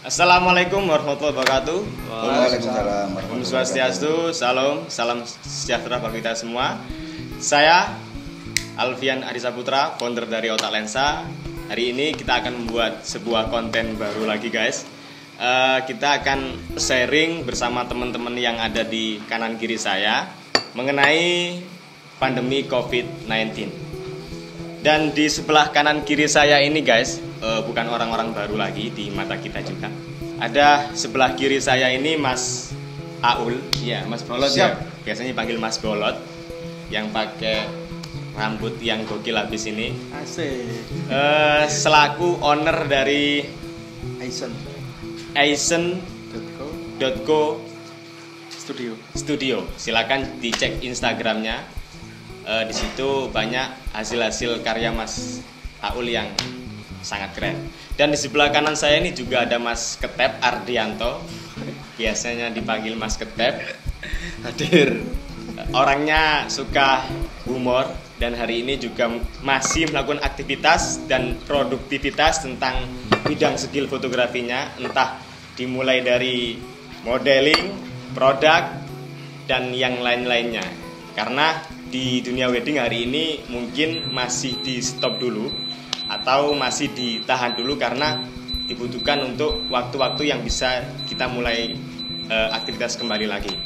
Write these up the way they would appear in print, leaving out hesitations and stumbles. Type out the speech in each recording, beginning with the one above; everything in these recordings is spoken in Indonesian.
Assalamualaikum warahmatullahi wabarakatuh. Waalaikumsalam. Om Swastiastu, salam sejahtera bagi kita semua. Saya Alfian Arisa Putra, founder dari Otak Lensa. Hari ini kita akan membuat sebuah konten baru lagi, guys. Kita akan sharing bersama teman-teman yang ada di kanan kiri saya mengenai pandemi COVID-19. Dan di sebelah kanan kiri saya ini, guys, bukan orang-orang baru lagi di mata kita juga. Ada sebelah kiri saya ini Mas Aul, ya Mas Bolot. Siap. Ya, biasanya panggil Mas Bolot, yang pakai rambut yang gokil habis ini. Asik. Selaku owner dari Aizen. Aizen.co Studio. Silakan dicek Instagramnya. Di situ banyak hasil-hasil karya Mas Aul yang sangat keren. Dan di sebelah kanan saya ini juga ada Mas Ketep Ardianto. Biasanya dipanggil Mas Ketep. Hadir. Orangnya suka humor dan hari ini juga masih melakukan aktivitas dan produktivitas tentang bidang skill fotografinya, entah dimulai dari modeling, produk, dan yang lain-lainnya. Karena di dunia wedding hari ini mungkin masih di stop dulu atau masih ditahan dulu karena dibutuhkan untuk waktu-waktu yang bisa kita mulai aktivitas kembali lagi.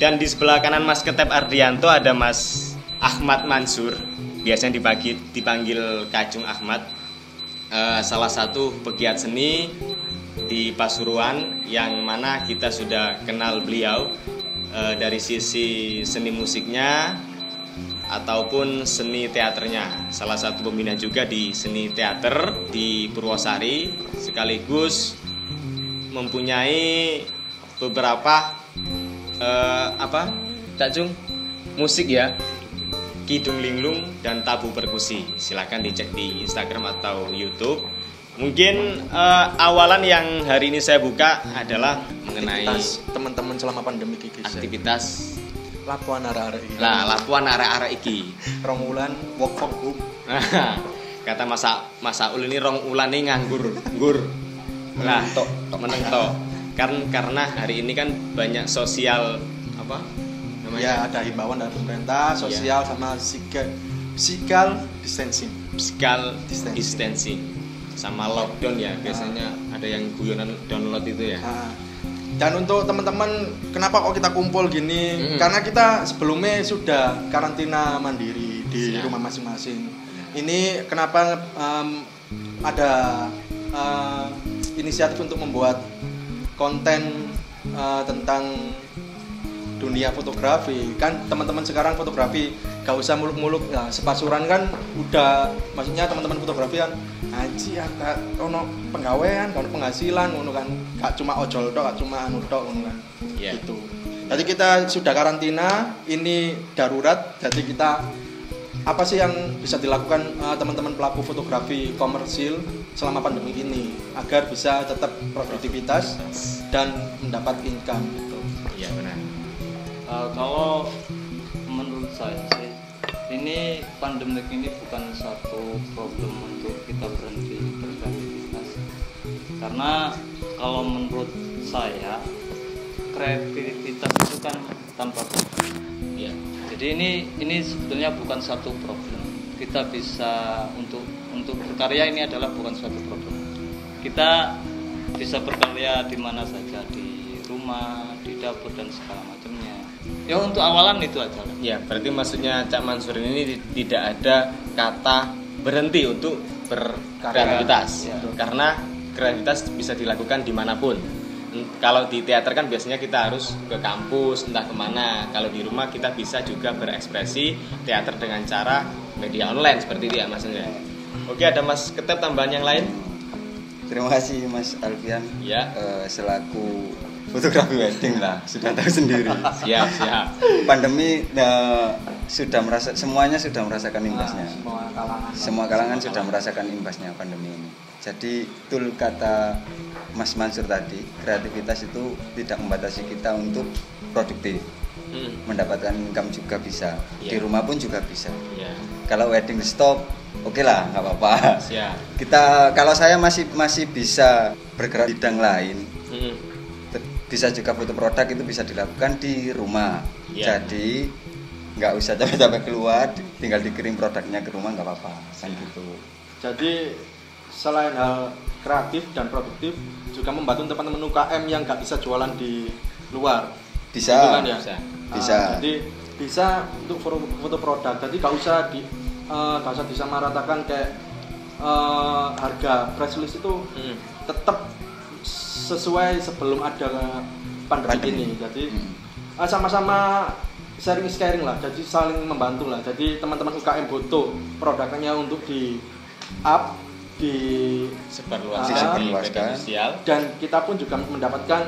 Dan di sebelah kanan Mas Ketep Ardianto ada Mas Ahmad Mansur, biasanya dipanggil Kacung Ahmad, salah satu pegiat seni di Pasuruan yang mana kita sudah kenal beliau dari sisi seni musiknya ataupun seni teaternya. Salah satu pembina juga di seni teater di Purwosari, sekaligus mempunyai beberapa musik ya, Kidung Linglung dan Tabu Perkusi. Silakan dicek di Instagram atau YouTube. Mungkin awalan yang hari ini saya buka adalah mengenai teman-teman selama pandemi iki. aktivitas Lapuan arek-arek iki. lah lapuan arek-arek iki. Rong wulan work from home. Kata Mas Aul ini rong ulan nih nganggur. Lah Tok. meneng tok. Karena hari ini kan banyak sosial apa namanya? Ya, ada himbauan dari pemerintah, sosial sama physical distancing. Physical distancing sama lockdown ya. Biasanya ada yang guyonan download itu ya. Dan untuk teman-teman, kenapa kok kita kumpul gini? Karena kita sebelumnya sudah karantina mandiri di rumah masing-masing. Ini kenapa ada inisiatif untuk membuat konten tentang dunia fotografi. Kan teman-teman sekarang fotografi gak usah muluk-muluk ya, sepasuran kan udah, maksudnya teman-teman fotografi kan aji agak ono penggawean, ono penghasilan ngono kan, gak cuma ojol tok, gak cuma anu tok ngono kan. Gitu. Jadi kita sudah karantina, ini darurat, jadi kita apa sih yang bisa dilakukan teman-teman pelaku fotografi komersil selama pandemi ini agar bisa tetap produktivitas dan mendapat income gitu. Iya benar. Kalau menurut saya sih, ini pandemik ini bukan satu problem untuk kita berhenti berkreativitas. Karena kalau menurut saya, kreativitas itu kan tanpa problem. Iya. Jadi ini sebetulnya bukan satu problem. Kita bisa untuk berkarya, ini adalah bukan suatu problem. Kita bisa berkarya di mana saja, di rumah, di dapur dan segala macamnya. Ya untuk awalan itu aja. Ya, berarti maksudnya Cak Mansur ini tidak ada kata berhenti untuk berkreativitas. Ya. Karena kreativitas bisa dilakukan dimanapun. Kalau di teater kan biasanya kita harus ke kampus, entah kemana. Kalau di rumah kita bisa juga berekspresi teater dengan cara media online seperti itu ya Mas Indra. Oke, ada Mas Ketep tambahan yang lain? Terima kasih Mas Alfian. Ya. Selaku fotografi wedding lah, sudah tahu sendiri. Siap. Pandemi semuanya sudah merasakan imbasnya. Semua kalangan sudah merasakan imbasnya pandemi ini. Jadi betul kata Mas Mansur tadi, kreativitas itu tidak membatasi kita untuk produktif. Mendapatkan income juga bisa. Di rumah pun juga bisa. Kalau wedding stop, oke lah, nggak apa-apa. Siap. Kalau saya masih bisa bergerak di bidang lain, bisa juga foto produk itu bisa dilakukan di rumah. Jadi nggak usah capek-capek keluar, tinggal dikirim produknya ke rumah nggak apa-apa, kan gitu. Jadi selain hal kreatif dan produktif, juga membantu teman-teman UKM yang nggak bisa jualan di luar. Bisa. Gitu kan ya? Bisa. Jadi bisa untuk foto produk. Jadi nggak usah disamaratakan kayak harga press release itu tetap sesuai sebelum ada pandemi ini. Jadi sama-sama sharing lah. Jadi saling membantu lah. Jadi teman-teman UKM butuh produknya untuk di up, sebarluaskan di media sosial, dan kita pun juga mendapatkan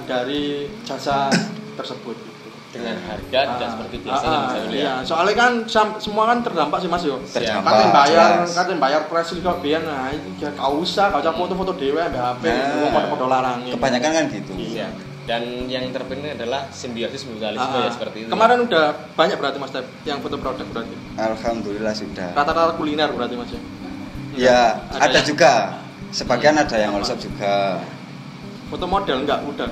dari jasa tersebut gitu. Dengan harga tidak seperti biasanya misalnya. Iya, soalnya kan semua kan terdampak sih Mas yo. Terdampak. Katen bayar press release kok biyen, nah itu ya gak usah foto-foto dhewe ambek HP, foto-foto larang. Kebanyakan kan gitu. Iya. Dan yang terpenting adalah simbiosis mutualisme ya seperti itu. Kemarin udah banyak berarti Mas yang foto produk berarti. Alhamdulillah sudah. Rata-rata kuliner berarti Mas ya. Ya, ada juga. Sebagian ada yang all shop juga. Foto model enggak udah.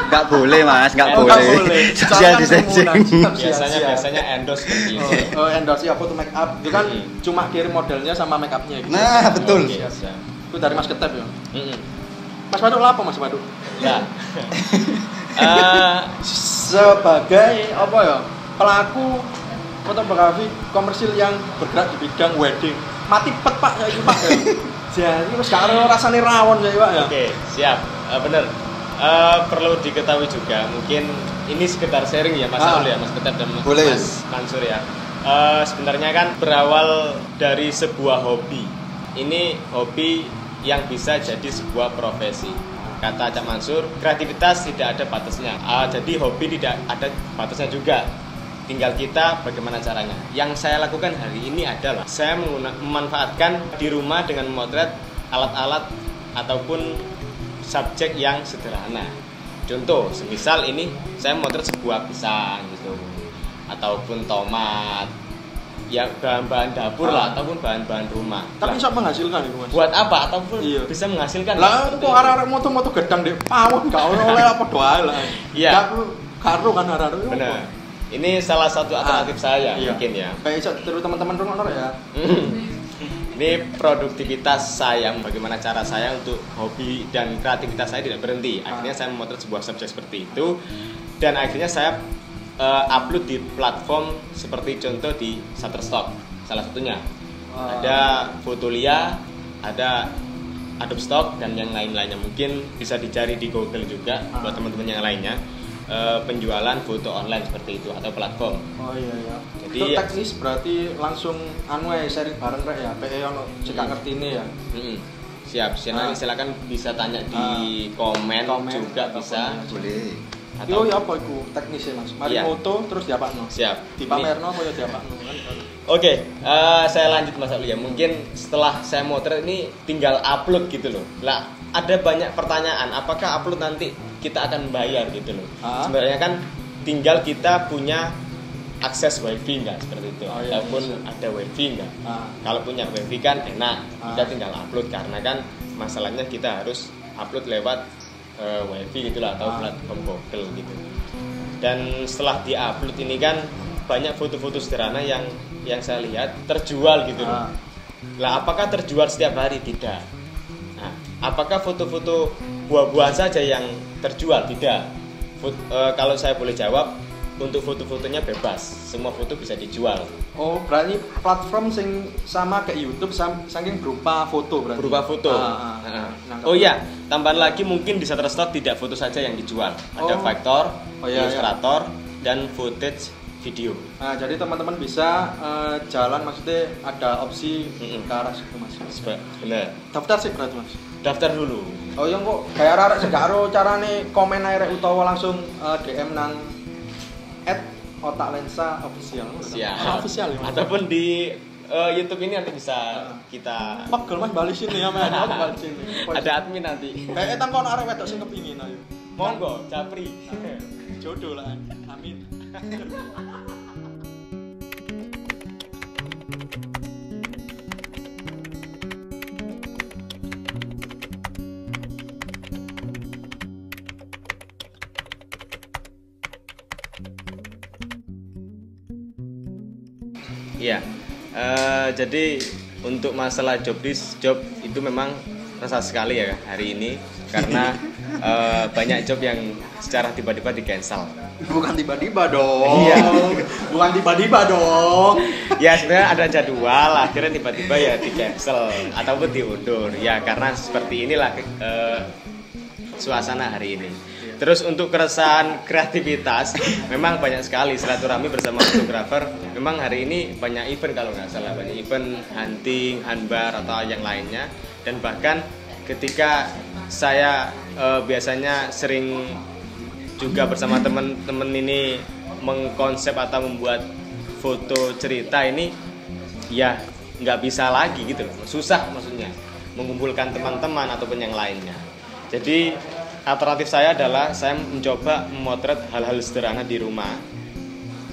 Enggak boleh Mas, enggak boleh. Social distancing. Biasanya endorse seperti ini. Endorse ya foto make up. Itu kan cuma kirim modelnya sama make upnya gitu. Nah, betul. Itu dari Mas Ketep ya. Mas Baduk apa Mas Baduk? Nah. Sebagai apa ya? Pelaku fotografi komersil yang bergerak di bidang wedding. Mati pet Pak ya iki Pak ya. Jadi wis gak ono rasane rawon ya Pak ya. Oke, siap. Bener. Perlu diketahui juga, mungkin ini sekedar sharing ya Mas Aul ya, Mas Ketep dan Mas Mansur ya. Sebenarnya kan berawal dari sebuah hobi. Ini hobi yang bisa jadi sebuah profesi. Kata Cak Mansur, kreativitas tidak ada batasnya. Jadi hobi tidak ada batasnya juga. Tinggal kita bagaimana caranya. Yang saya lakukan hari ini adalah saya memanfaatkan di rumah dengan memotret alat-alat ataupun subjek yang sederhana. Contoh, semisal ini saya memotret sebuah pisang gitu, ataupun tomat, ya bahan-bahan dapur lah, ataupun bahan-bahan rumah. Tapi bisa menghasilkan itu Mas. Buat apa? Ataupun bisa menghasilkan. Lah kok arek-arek moto-moto gedang dek pawon gak oleh apa doa lah. Iya. Karo kan arek-arek. Benar. Ini salah satu alternatif saya mungkin ya. Kayak iso terus teman-teman rungokno ya. Ini produktivitas saya, bagaimana cara saya untuk hobi dan kreativitas saya tidak berhenti. Akhirnya saya memotret sebuah subjek seperti itu, dan akhirnya saya upload di platform seperti contoh di Shutterstock salah satunya. Ada Fotolia, ada Adobe Stock dan yang lain-lainnya. Mungkin bisa dicari di Google juga buat teman-teman yang lainnya. Penjualan foto online seperti itu atau platform. Oh iya. Jadi itu teknis berarti langsung sharing bareng rek ya. PE ono jika ngerti ini ya. Siap. Silakan bisa tanya di komen juga bisa. Boleh. Yo ya apa iku teknisnya Mas? Mari foto terus diapakno. Siap. Dipamerno apa ya diapakno kan. Oke, saya lanjut Mas Ali ya. Mungkin setelah saya motret ini tinggal upload gitu loh. Lah, ada banyak pertanyaan, apakah upload nanti kita akan bayar gitu loh. Sebenarnya kan tinggal kita punya akses wifi nggak seperti itu, ataupun ada wifi nggak. Kalau punya wifi kan enak, kita tinggal upload, karena kan masalahnya kita harus upload lewat wifi gitulah atau platform Google gitu. Dan setelah di-upload ini kan banyak foto-foto sederhana yang saya lihat terjual gitu loh. Lah apakah terjual setiap hari? Tidak. Nah, apakah foto-foto buah-buahan saja yang terjual? Tidak. Kalau saya boleh jawab, untuk foto-fotonya bebas, semua foto bisa dijual. Oh, berarti platform sing sama kayak YouTube saking berupa foto berarti. Berupa foto. Oh iya, tambahan lagi mungkin di Shutterstock tidak foto saja yang dijual. Ada Vector, Illustrator, dan footage video. Nah, jadi teman-teman bisa jalan, maksudnya ada opsi ke arah situ Mas. Benar. Daftar sih berarti Mas. Daftar dulu. Oh iya kok kayak arek sing gak ero carane komen ae utawa langsung DM nang @otaklensa_official. Official ya. Ataupun di YouTube ini nanti bisa kita pegel Mas balik sini ya Mas. Balik sini. Ada admin nanti. Kan kono arek wedok sing kepingin ayo. Monggo, japri. Jodoh lah. Amin. Iya. Jadi untuk masalah job itu memang resah sekali ya hari ini karena banyak job yang secara tiba-tiba di cancel. Bukan tiba-tiba dong. Iya. Bukan tiba-tiba dong. Ya sebenarnya ada jadwal, akhirnya tiba-tiba ya di cancel ataupun diundur. Ya karena seperti inilah suasana hari ini. Terus untuk keresahan kreativitas memang banyak sekali silaturahmi bersama fotografer. Memang hari ini banyak event kalau nggak salah, banyak event hunting, handbar atau yang lainnya. Dan bahkan ketika saya biasanya sering juga bersama teman-teman ini mengkonsep atau membuat foto cerita ini, ya nggak bisa lagi gitu loh, susah maksudnya mengumpulkan teman-teman ataupun yang lainnya. Jadi alternatif saya adalah saya mencoba memotret hal-hal sederhana di rumah.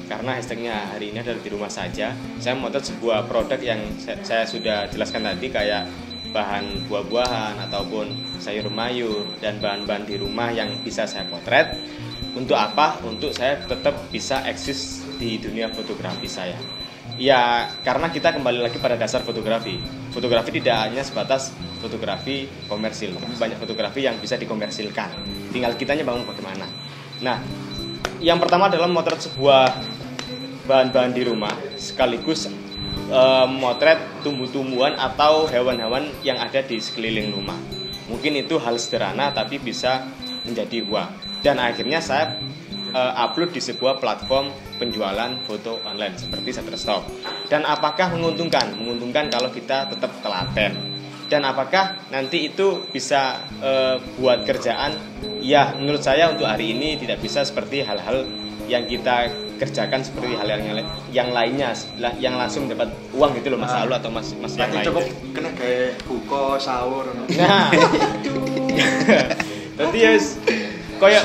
Karena hashtagnya hari ini adalah di rumah saja. Saya memotret sebuah produk yang saya sudah jelaskan tadi, kayak bahan buah-buahan ataupun sayur mayur dan bahan-bahan di rumah yang bisa saya potret. Untuk apa? Untuk saya tetap bisa eksis di dunia fotografi saya. Ya karena kita kembali lagi pada dasar fotografi. Fotografi tidak hanya sebatas fotografi komersil, tapi banyak fotografi yang bisa dikomersilkan. Tinggal kitanya bangun bagaimana. Nah, yang pertama adalah memotret sebuah bahan-bahan di rumah, sekaligus memotret tumbuh-tumbuhan atau hewan-hewan yang ada di sekeliling rumah. Mungkin itu hal sederhana tapi bisa menjadi uang. Dan akhirnya saya upload di sebuah platform penjualan foto online seperti Shutterstock. Dan apakah menguntungkan? Menguntungkan kalau kita tetap telaten. Dan apakah nanti itu bisa buat kerjaan? Ya menurut saya untuk hari ini tidak bisa seperti hal-hal yang kita kerjakan seperti hal yang lainnya yang langsung dapat uang gitu loh, Mas Alu atau Mas yang lain. Cukup kena kayak buka sahur. Nah. Berarti ya kayak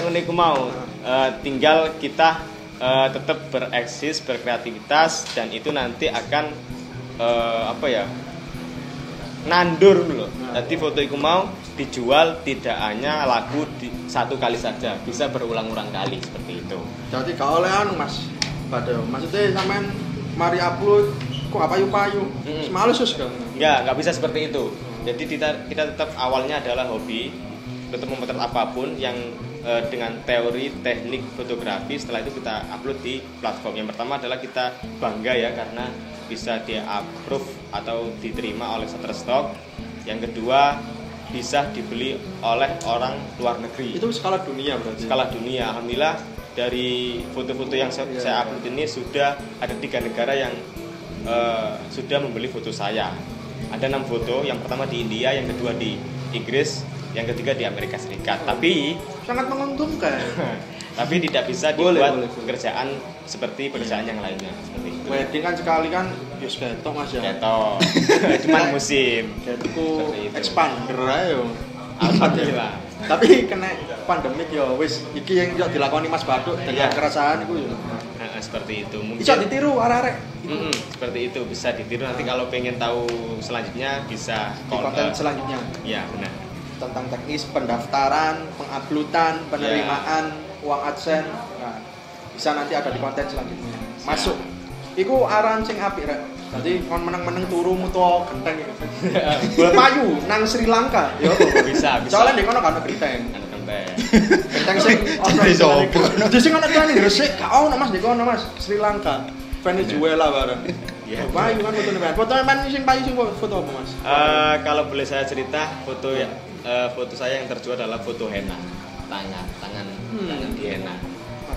ngene iku mau. Tinggal kita tetap bereksis, berkreativitas, dan itu nanti akan nandur loh. Jadi foto itu mau dijual tidak hanya laku satu kali saja, bisa berulang-ulang kali seperti itu. Jadi gak oleh Mas. Maksudnya sampean mari upload kok apa payu-payu. Semalu sus kan. Enggak bisa seperti itu. Jadi kita tetap awalnya adalah hobi, tetap memotret apapun yang dengan teori teknik fotografi. Setelah itu kita upload di platform. Yang pertama adalah kita bangga ya karena bisa di-approve atau diterima oleh Shutterstock. Yang kedua bisa dibeli oleh orang luar negeri. Itu skala dunia berarti. Skala dunia. Alhamdulillah dari foto-foto yang saya upload ini sudah ada 3 negara yang sudah membeli foto saya. Ada 6 foto. Yang pertama di India, yang kedua di Inggris, yang ketiga di Amerika Serikat. Tapi sangat menguntungkan. Tapi tidak bisa dibuat pekerjaan seperti pekerjaan yang lainnya seperti itu. Wedding kan sekali kan yus ketok Mas ya. Ketok. Cuman musim. Jadiku expander ayo. Alhamdulillah. Tapi kena pandemik ya wis iki yang dilakoni Mas Baduk dengan keresahan iku ya. Seperti itu. Mungkin bisa ditiru arek-arek. Seperti itu bisa ditiru. Nanti kalau pengen tahu selanjutnya bisa di konten selanjutnya. Iya, benar. Tentang teknis pendaftaran, penguploadan, penerimaan uang AdSense. Nah, bisa nanti ada di konten selanjutnya. Masuk. Iku aran sing apik rek. Dadi kon meneng-meneng turu mutu genteng iki. Payu nang Sri Lanka. Yo bisa. Soalnya di kono kan ada genteng. Genteng sing ono iso. Di sing ana tani resik, gak ono Mas di kono Mas, Sri Lanka. Venezuela bareng. Ya, payu kan foto nemen. Foto nemen sing payu sing foto apa Mas? Kalau boleh saya cerita, foto saya yang terjual adalah foto henna. Tangan di henna.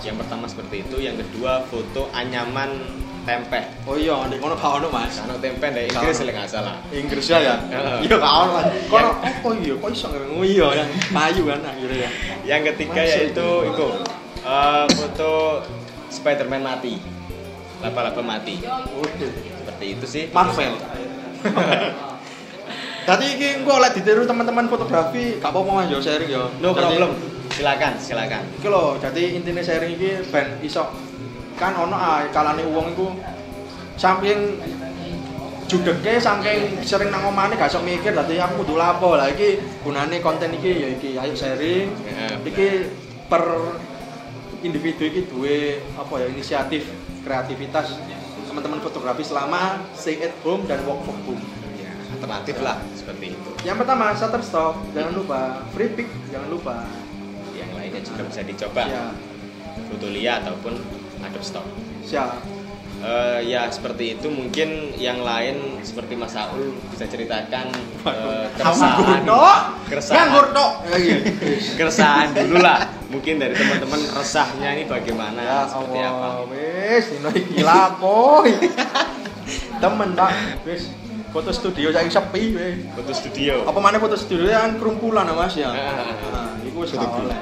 Yang pertama seperti itu, yang kedua foto anyaman tempe. Oh iya, ndek kono gak ono Mas. Ono tempe ndek Inggris lek gak salah. Inggris ya. Iya gak ono Mas. Kono apa iya kok iso ngono iya ya. Payu kan akhirnya ya. Yang ketiga yaitu itu foto Spider-Man mati. Laba-laba mati. Seperti itu sih. Marvel. Tadi iki engko oleh ditiru teman-teman fotografi, gak apa-apa Mas yo sharing yo. No problem. Silakan. Iki lho, dadi intine sharing iki ben iso kan ono kalane wong iku saking judege saking sering nang omahne gak iso mikir dadi aku kudu lapo. Lah iki gunane konten iki ya iki ayo sharing. Iki per individu iki duwe apa ya inisiatif kreativitas teman-teman fotografi selama stay at home dan work from home. Ya, alternatif lah seperti itu. Yang pertama Shutterstock, jangan lupa. Free Pick, jangan lupa. Yang lainnya juga bisa dicoba. Ya, Fotolia ataupun Adobe Stock. siap. Ya seperti itu. Mungkin yang lain seperti Mas Saul bisa ceritakan keresahan dulu lah. Mungkin dari teman-teman resahnya ini bagaimana, Ya seperti Allah, apa? wis dino iki lapo. Temen Pak, wis foto studio saiki sepi wis. Foto studio. Apa mana foto studio kan kerumpulan Mas ya. Ah. Nah, iku wis oleh.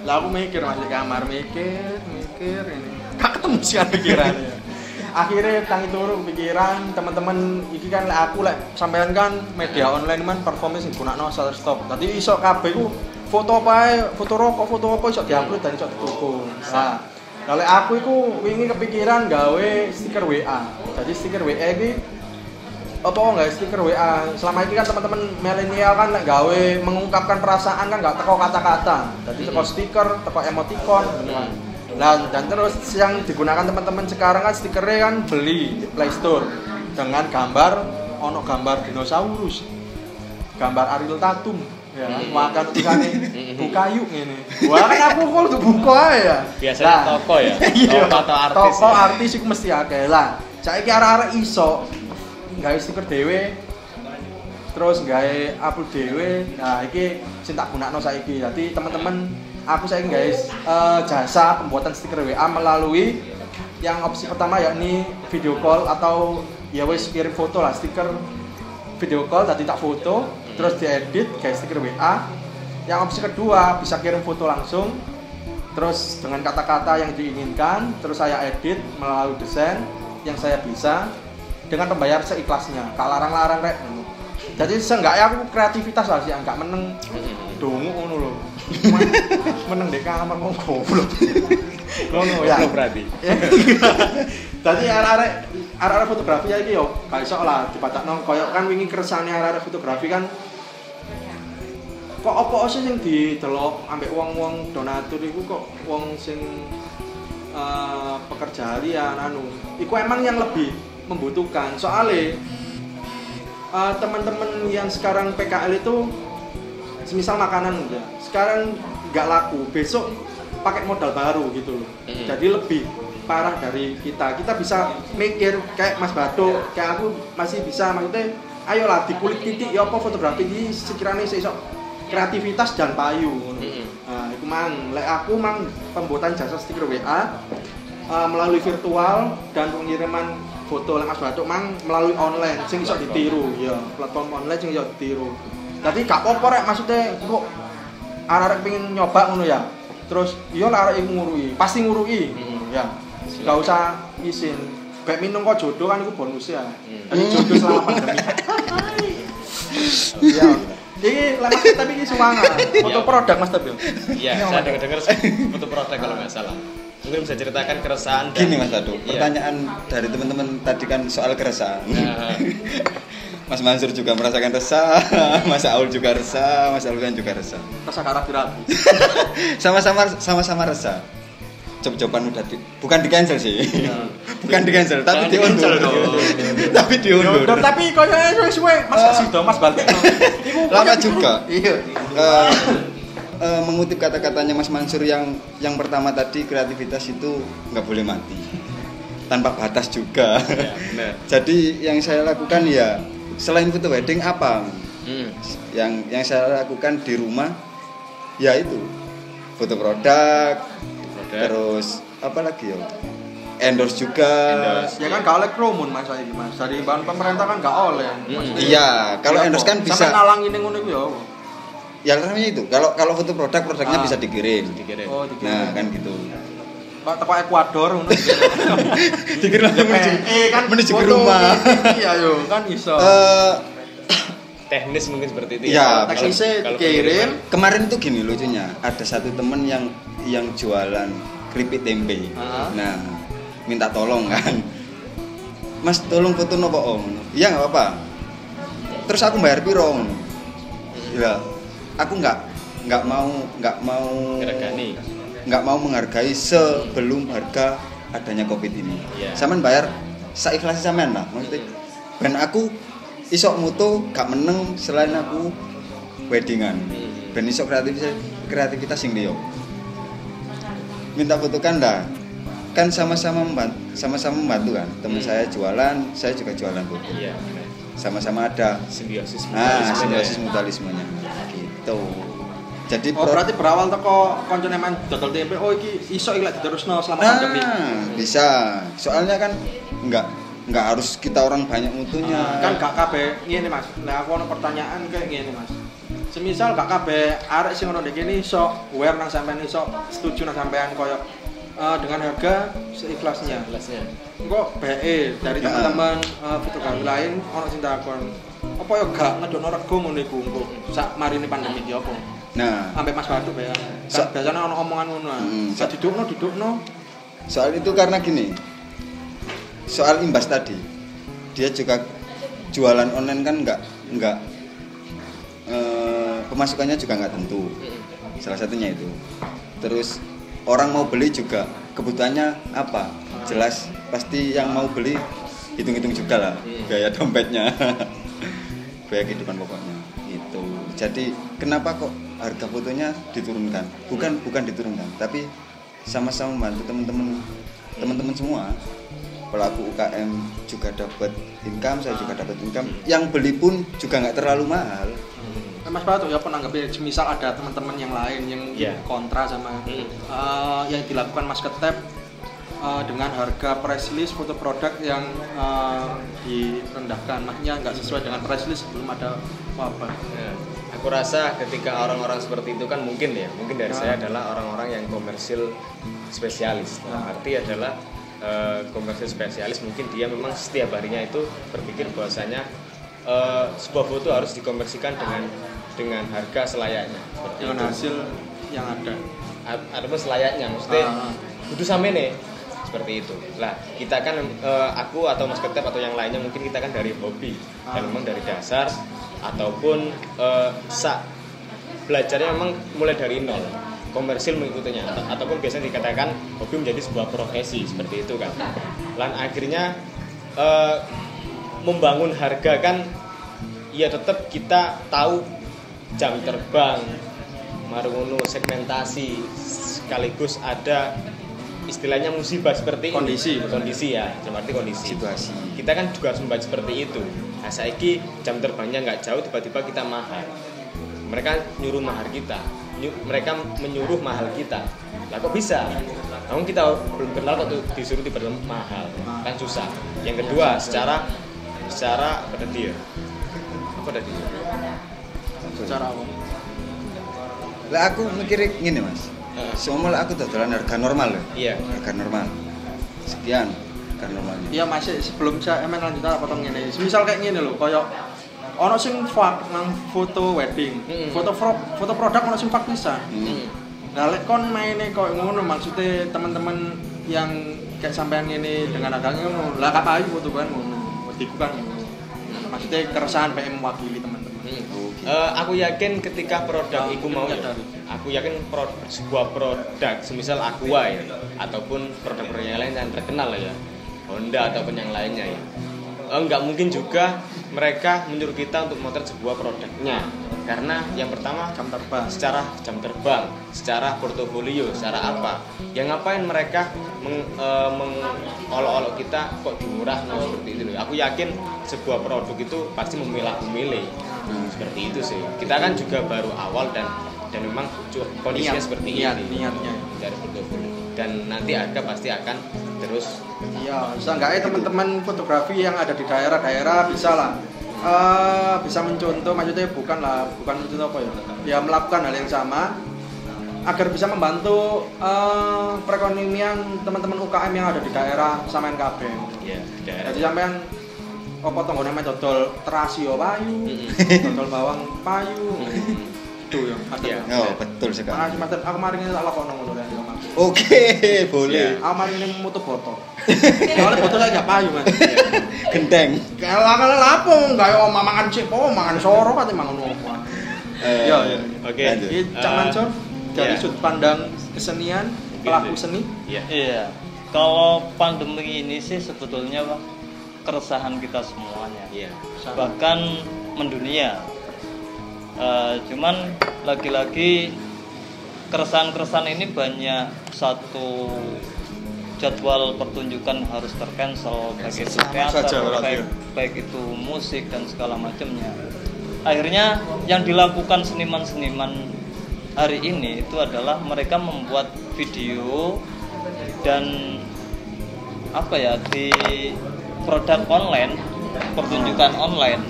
Lah aku mikir Mas di kamar mikir ini. Gak ketemu sih pikirannya. Akhirnya tangi turu pikiran teman-teman iki kan aku sampean kan media online man performance sing gunakno Shutterstock. Dadi iso kabeh ku foto apa foto rokok, foto apa iso diupload dan iso dituku. Nah, kalau aku iku wingi kepikiran gawe stiker WA. Jadi stiker WA iki apa enggak stiker WA. Selama ini kan teman-teman milenial kan gawe mengungkapkan perasaan kan enggak teko kata-kata. Jadi teko stiker, teko emoticon gitu kan. Nah, dan terus yang digunakan teman-teman sekarang kan stikernya kan beli di Play Store dengan gambar gambar dinosaurus, gambar Ariel Tatum, ya, makan tulisannya bukayu ini. Wah kan aku kok tuh buka ya. Biasanya toko ya, toko atau artis. Toko artis itu mesti akeh lah. Saiki arek-arek iso gawe stiker dhewe, terus gawe upload dhewe. Nah, iki sing tak gunakno saiki. Jadi teman-teman aku saiki guys jasa pembuatan stiker WA melalui yang opsi pertama yakni video call atau ya wis kirim foto lah stiker video call tadi tak foto terus diedit guys stiker WA. Yang opsi kedua bisa kirim foto langsung terus dengan kata-kata yang diinginkan terus saya edit melalui desain yang saya bisa dengan pembayar seikhlasnya gak larang-larang rek. Jadi seenggaknya aku kreativitas lah sih enggak meneng dongo ngono lho. Meneng di kamar mau goblok. Ngono ya. Goblok berarti. Dadi arek-arek fotografi ya iki yo gak iso lah dibatakno koyo kan wingi keresane arek-arek fotografi kan kok apa sih sing didelok ambek wong-wong donatur iku kok wong sing pekerja harian iku emang yang lebih membutuhkan. Soalnya teman-teman yang sekarang PKL itu semisal makanan udah sekarang nggak laku, besok pakai modal baru gitu loh. Jadi lebih parah dari kita bisa mikir kayak Mas Bado, kayak aku masih bisa maksudnya ayolah dikulik titik ya apa fotografi ini sekiranya iso kreativitas dan payu. Nah, itu aku pembuatan jasa stiker WA melalui virtual dan pengiriman foto Mas Bado melalui online sing iso ditiru ya, platform online sing iso ditiru. Jadi gak apa-apa rek maksudnya kok arek pengen nyoba ngono ya. Terus iya lah arek ngurui, pasti ngurui. Ya. Gak usah izin. Kayak minum kok jodoh kan itu bonus ya. Jadi jodoh selama pandemi. Ya. Ini Mas tapi ini semangat. Foto produk Mas Tabil. Iya, saya dengar foto produk kalau nggak salah. Mungkin bisa ceritakan keresahan. Gini Mas Tadu, pertanyaan dari teman-teman tadi kan soal keresahan. Mas Mansur juga merasakan resah, Mas Aul juga resah, Mas Alwan juga resah. Resah karakter aku. Sama-sama resah. Job-joban udah bukan di cancel sih. Bukan di cancel, tapi diundur. Tapi diundur. Tapi koyoke suwe-suwe Mas Sido, Mas Baltik. Iku lama juga. Iya. Mengutip kata-katanya Mas Mansur yang pertama tadi, kreativitas itu nggak boleh mati. Tanpa batas juga. Ya, benar. Jadi yang saya lakukan ya selain foto wedding apa? Yang saya lakukan di rumah ya itu foto produk. Terus apa lagi ya? Endorse juga. Ya kan gak oleh promote Mas saiki Mas. Dari bahan pemerintah kan gak oleh. Iya, kalau endorse kan bisa. Sampai nalangi ning ngono iku ya. Ya namanya itu. Kalau foto produknya bisa dikirim. Oh, dikirim. Nah, kan gitu. Pak teko Ekuador ngono. Dikirim kan menuju ke rumah. Iya yo, kan iso. Teknis mungkin seperti itu ya. Teknisnya dikirim. Kemarin tuh gini lucunya, ada satu temen yang jualan keripik tempe. Nah, minta tolong kan. Mas tolong foto nopo om? Iya nggak apa-apa. Terus aku bayar piro? Ya, aku nggak mau menghargai sebelum harga adanya COVID ini. Yeah. Saman bayar saikhlas sampean lah maksudnya. Ben aku iso mutu gak meneng selain aku weddingan. Ben iso kreativitas sing liya. Minta foto kan sama-sama membantu kan. Teman saya jualan, saya juga jualan foto. Iya. Sama-sama ada Simbiosis mutualismenya. Gitu. Jadi berarti berawal teko koncone main dodol tempe. Oh iki iso iki lek diterusno selama pandemi. Bisa. Soalnya kan enggak harus kita orang banyak mutunya. Kan gak kabeh ngene Mas. Nah aku ono pertanyaan kayak ngene Mas. Semisal gak kabeh arek sing ono ndek kene iso aware nang sampean iso setuju nang sampean koyo dengan harga seikhlasnya. Kok BE dari teman-teman fotografi lain ono sing takon, apa ya gak ngedokno rego ngono iku engko sak marine pandemi iki apa? Nah, sampai Mas Batu ya. Kan biasanya ono omongan ngono. Sak didukno. Soal itu karena gini. Soal imbas tadi. Dia juga jualan online kan enggak pemasukannya juga enggak tentu. Salah satunya itu. Terus orang mau beli juga kebutuhannya apa? Jelas pasti yang mau beli hitung-hitung juga lah gaya dompetnya. Gaya kehidupan pokoknya itu. Jadi kenapa kok harga fotonya diturunkan? Bukan diturunkan, tapi sama-sama membantu teman-teman semua. Pelaku UKM juga dapat income, saya juga dapat income. Yang beli pun juga nggak terlalu mahal. Mas Batu ya penanggapi misal ada teman-teman yang lain yang kontra sama yang dilakukan Mas Ketep dengan harga press list foto produk yang direndahkan, maksudnya nggak sesuai dengan press list sebelum ada wabah. Aku rasa ketika orang-orang seperti itu kan mungkin dari saya adalah orang-orang yang komersil spesialis. Arti adalah komersil spesialis, mungkin dia memang setiap harinya itu berpikir bahwasanya sebuah foto harus dikomersikan dengan harga selayaknya. Dengan hasil yang ada. Ataupun selayaknya, maksudnya kudu sampe nih seperti itu. Lah kita kan aku atau Mas Ketep atau yang lainnya mungkin kita kan dari hobi dan memang dari dasar ataupun belajarnya memang mulai dari nol. Komersil mengikutinya ataupun biasanya dikatakan hobi menjadi sebuah profesi seperti itu kan. Dan akhirnya membangun harga kan ya tetap kita tahu jam terbang marungono segmentasi sekaligus ada istilahnya musibah seperti kondisi ya, seperti kondisi situasi. Kita kan juga harus membaca seperti itu. Nah, saiki jam terbangnya nggak jauh tiba-tiba kita mahal. Mereka nyuruh mahal kita. Mereka menyuruh mahal kita. Lah kok bisa? Namun kita belum kenal kok disuruh tiba-tiba mahal. Kan susah. Yang kedua, secara apa tadi ya? Apa tadi? Secara apa? Lah aku mikir gini Mas. Semula aku dodolan harga normal loh. Iya. Harga normal. Sekian harga normalnya. Iya masih sebelum saya lanjut potong ngene. Misal kayak ngene lho, koyo ono sing nang foto wedding, foto produk ono sing fak pisan. Nah lek kon maine koyo ngono maksudnya teman-teman yang kayak sampean ngene dengan harga ngono. Lah gak payu foto kan ngono. Wediku kan ngono. Maksudnya keresahan PM mewakili teman-teman. Aku yakin ketika produk itu mau aku yakin sebuah produk semisal Aqua ya ataupun produk-produk yang lain yang terkenal lah ya, Honda ataupun yang lainnya ya, nggak mungkin juga mereka menyuruh kita untuk memotret sebuah produknya karena yang pertama secara jam terbang, secara portofolio, secara apa yang ngapain mereka mengolok-olok kita kok murah seperti itu. Aku yakin sebuah produk itu pasti memilah-memilih seperti itu sih. Kita kan juga baru awal dan memang kondisinya seperti ini niatnya dari portofolio dan nanti harga pasti akan terus. Iya, seenggaknya teman-teman fotografi yang ada di daerah-daerah bisa lah bisa mencontoh, maksudnya bukan mencontoh apa ya? Ya melakukan hal yang sama agar bisa membantu perekonomian teman-teman UKM yang ada di daerah sampean kabeh. Iya, daerah. Jadi sampean apa tonggo namanya dodol terasi yo payu, dodol bawang payu. Itu ya. Oh, betul sekali. Aku mari ngene tak lakokno ngono rek. Oke, boleh. Aku mari ngene mutu foto. Soalnya foto saya gak payu, Mas. Gendeng. Kalau lapo gawe mangan cepo, mangan soro pasti mangan opo. Ya. Oke. Iki Cak Mansur dari sudut pandang kesenian, pelaku seni. Iya. Kalau pandemi ini sih sebetulnya Pak keresahan kita semuanya. Iya. Bahkan mendunia. Cuman lagi-lagi keresahan-keresahan ini banyak satu jadwal pertunjukan harus tercancel, baik itu teater, baik itu musik dan segala macamnya. Akhirnya yang dilakukan seniman-seniman hari ini itu adalah mereka membuat video dan di produk online, pertunjukan online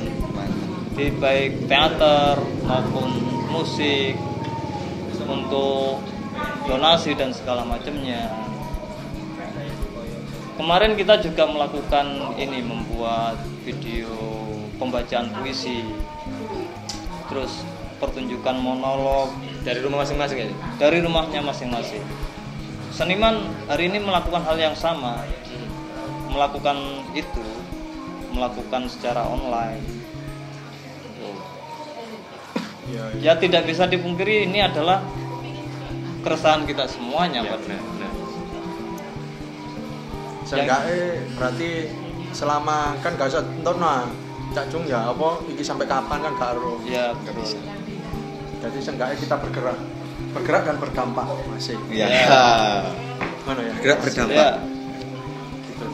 di baik teater maupun musik untuk donasi dan segala macamnya. Kemarin kita juga melakukan ini, membuat video pembacaan puisi, terus pertunjukan monolog Dari rumah masing-masing ya? dari rumahnya masing-masing. Seniman hari ini melakukan hal yang sama, melakukan secara online. Ya tidak bisa dipungkiri ini adalah keresahan kita semuanya, Pak. Seenggaknya berarti selama kan gak usah entarna Cak Jung ya apa iki sampai kapan kan gak ero. Ya, betul. Jadi seenggaknya kita bergerak dan berdampak masih. Iya. Mana ya? Bergerak berdampak. Ya. Gitu.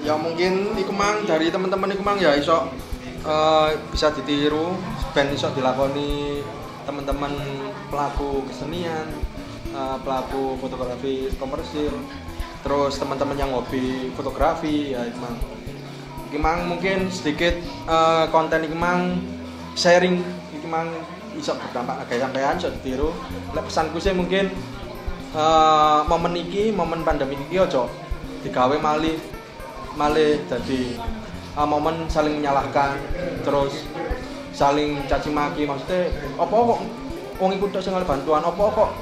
Ya mungkin iku mang dari teman-teman iku mang ya iso bisa ditiru ben iso dilakoni teman-teman pelaku kesenian, pelaku fotografi komersil, terus teman-teman yang hobi fotografi ya iku mang mungkin sedikit konten iku mang sharing iku mang iso berdampak agak sampean iso ditiru. Lek pesanku sih mungkin momen pandemi iki aja digawe malih jadi momen saling menyalahkan, terus saling caci maki. Maksudnya apa kok wong iku tok sing ngalih bantuan, apa kok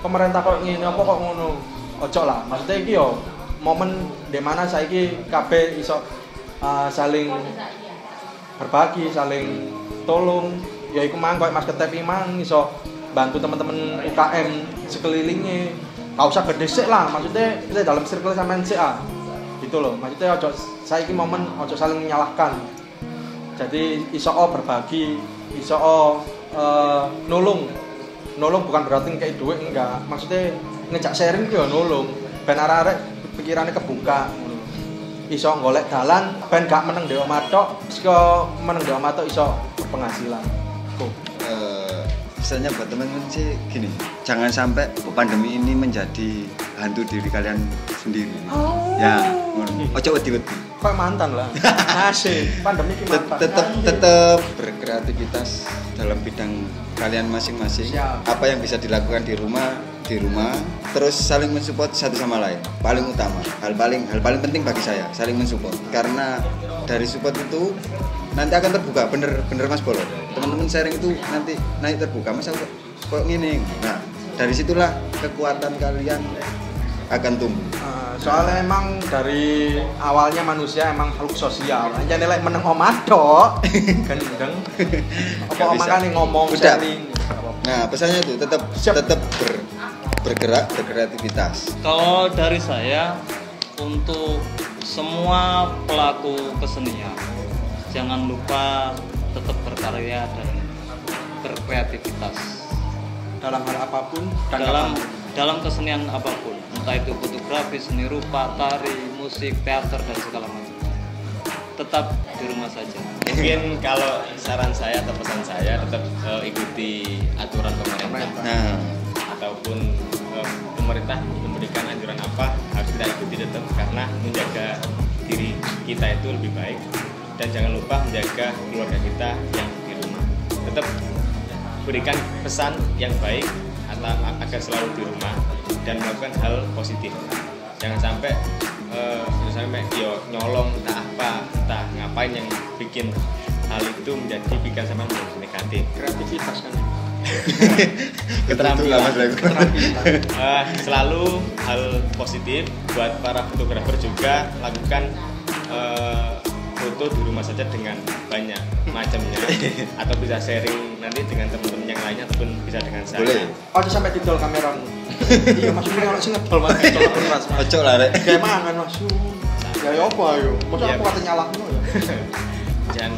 pemerintah kok ngene, apa kok ngono. Ojo lah, maksudnya iki yo momen di mana saiki kabeh iso saling berbagi, saling tolong. Ya iku mang koyo Mas Ketep iki mang iso bantu teman-teman UKM sekelilingnya. Gak usah gede sik lah, maksudnya kita dalam circle sampean sik gitu loh. Maksudnya ojo saiki momen ojo saling menyalahkan. Jadi iso berbagi, iso nulung bukan berarti kayak duit, enggak. Maksudnya ngejak sharing yo nulung. Ben arek-arek pikirannya kebuka. Iso golek dalan, ben gak meneng dhewe matok, saka meneng dhewe matok iso penghasilan. Misalnya buat teman-teman sih gini, jangan sampai pandemi ini menjadi hantu diri kalian sendiri. Ya, ojo wedi-wedi. Kayak mantan lah. Asik, pandemi ki mantan. Tetap berkreativitas dalam bidang kalian masing-masing. Siap. Apa yang bisa dilakukan di rumah, terus saling mensupport satu sama lain. Paling utama, hal paling penting bagi saya, saling mensupport. Karena dari support itu nanti akan terbuka, bener Mas Bolo. Teman-teman sharing itu nanti naik terbuka, Mas kok gini. Nah, dari situlah kekuatan kalian akan tumbuh. Soalnya emang dari awalnya manusia emang makhluk sosial. Aja nilai meneng omah tok, gendeng. Apa omakane ngomong Udah. sharing. Nah, pesannya itu tetap bergerak, berkreativitas. Kalau dari saya, untuk semua pelaku kesenian, jangan lupa tetap berkarya dan berkreativitas Dalam hal apapun dan dalam kesenian apapun, entah itu fotografi, seni rupa, tari, musik, teater dan segala macam. Tetap di rumah saja. Mungkin kalau saran saya atau pesan saya tetap ikuti aturan pemerintah. Nah, Ataupun pemerintah memberikan anjuran apa harus kita ikuti tetap, karena menjaga diri kita itu lebih baik, dan jangan lupa menjaga keluarga kita yang di rumah. Tetap berikan pesan yang baik agar selalu di rumah dan melakukan hal positif. Jangan sampai nyolong entah ngapain yang bikin hal itu menjadi pikiran sama negatif. kreativitas kan. Keterampilan. Selalu hal positif buat para fotografer juga, lakukan foto di rumah saja dengan banyak macamnya, atau bisa sharing nanti dengan teman-teman yang lainnya ataupun bisa dengan saya. Boleh. Ojo sampai didol kameramu. Iya Mas Supri kalau sing ngedol Mas colok Mas. Ojo lah rek. Kayak mangan Mas. Ya apa ayo? Masa Iya. aku kata nyalahmu ya. Dan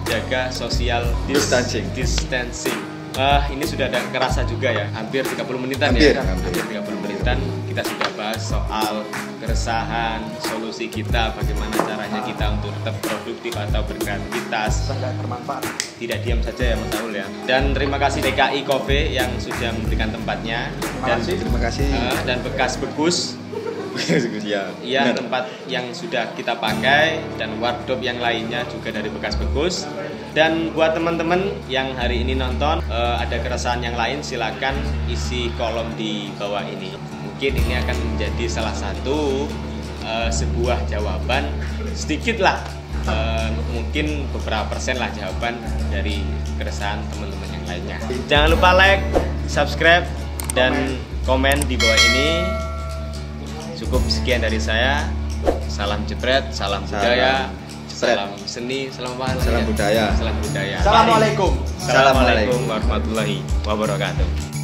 jaga social Distancing. Ini sudah ada kerasa juga ya, hampir 30 menitan Hampir. ya. Hampir 30 menitan kita sudah bahas soal keresahan, solusi kita, bagaimana caranya kita untuk tetap produktif atau berkreativitas. Sangat bermanfaat. Tidak diam saja ya Mas Aul ya. Dan terima kasih DKI Coffee yang sudah memberikan tempatnya Terima kasih. dan bekas bekus Ya. ya tempat yang sudah kita pakai dan wardrobe yang lainnya juga dari bekas bekus. Dan buat teman-teman yang hari ini nonton ada keresahan yang lain, silakan isi kolom di bawah ini. Mungkin ini akan menjadi salah satu sebuah jawaban sedikit lah, mungkin beberapa persen lah jawaban dari keresahan teman-teman yang lainnya. Jangan lupa like, subscribe, dan komen di bawah ini. Cukup sekian dari saya. Salam jepret, salam budaya, jepret. salam seni, salam apa? Salam budaya. Salam budaya. Assalamualaikum. Assalamualaikum warahmatullahi wabarakatuh.